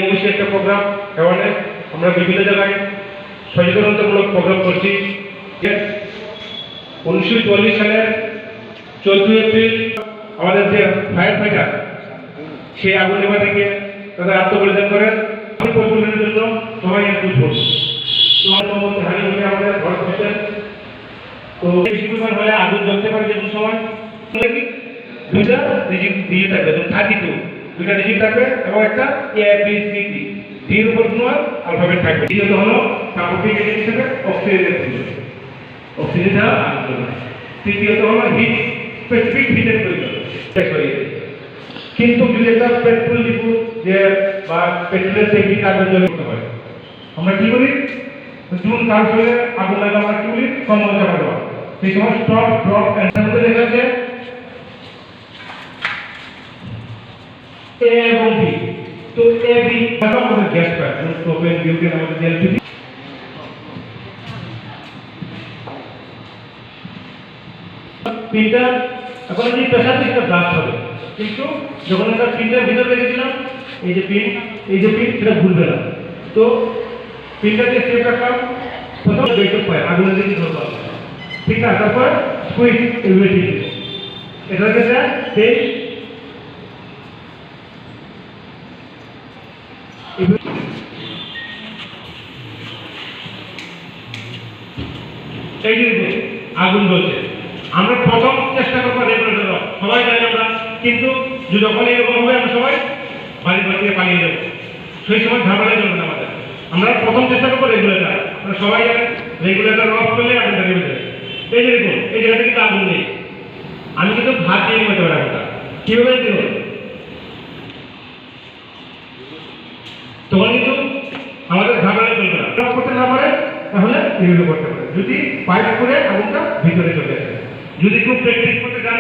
অবশ্যই একটা programme awareness আমরা বিভিন্ন জায়গায় সচেতনতামূলক প্রোগ্রাম করছি। 1944 সালের 14 এপ্রিল আমাদের যে ফায়ার ফাইটার সেই আগুন নেভা থেকে তাদের আত্মবলিদান করেন। পরিচালনার জন্য সবাই একটু করব। তো আমাদের ঘর বসে তো বেশি পরিমাণ হলে আগুন জ্বলতে পারে যে সময় দুইটা ডিজিট থাকবে, 32 দুইটা ডিজিট থাকবে এবং একটা এ বি সি ডি ডির উপর কোনো অ্যালফাবেট থাকবে। দ্বিতীয়ত হলো প্রাকৃতিক জিনিস থেকে অক্সিজেনের প্রয়োজন, অক্সিজেন ছাড়া আগুন জ্বলবে না। তৃতীয়ত হলো হিট, স্পেসিফিক হিটের প্রয়োজন। কিন্তু যদি একটা পেট্রোল ডিপো যে বা পেট্রোলের ট্যাঙ্কি আগুন জ্বলে করতে হয়, আমরা কি করি? জুন কাল হলে আগুন লাগলে আমরা কি করি? কম্বল চাপা দেওয়া। সেই সময় স্টপ ড্রপ অ্যান্সার দেখা যাচ্ছে এ এবং বি। তো এ বি আমাদের গ্যাস পায়, প্রোপেন বিউটেন আমাদের এলপিজি। প্রিন্টার এখন যদি প্রেসার দিতে ব্লাস্ট হবে, কিন্তু যখন আমরা প্রিন্টার ভিতরে রেখেছিলাম এই যে পিন সেটা ঘুরবে না। তো প্রিন্টারকে সেভ রাখলাম, প্রথম বেশক পায় আগুনের দিকে ধরতে হবে, ঠিক আছে? তারপর সুইচ এগুলো এটা হচ্ছে তেইশ এই যে আগুন জ্বলছে। আমরা প্রথম চেষ্টা করবো রেগুলেটর অফ, সবাই জানি আমরা, কিন্তু যখন এরকম হবে আমরা সবাই বাড়ি ঘর থেকে পালিয়ে যাবো, সেই সময় ঝামেলা চলবে না আমাদের। আমরা প্রথম চেষ্টা করবো রেগুলেটর, আমরা সবাই জানেন রেগুলেটর অফ করলে আগুনটা নেমে যাবে। এই যে দেখুন এই জায়গাটা কিন্তু আগুন নেই, আমি কিন্তু ভাত দিয়ে নেমে যাবো আগুনটা, কিভাবে দেব? তখন কিন্তু আমাদের ঝামেলা চলবে না। করতে না পারে তাহলে এগুলো করতে পারে, যদি পাইপ করে আগুনটা ভিতরে চলে আসে। যদি কেউ প্র্যাকটিস করতে চান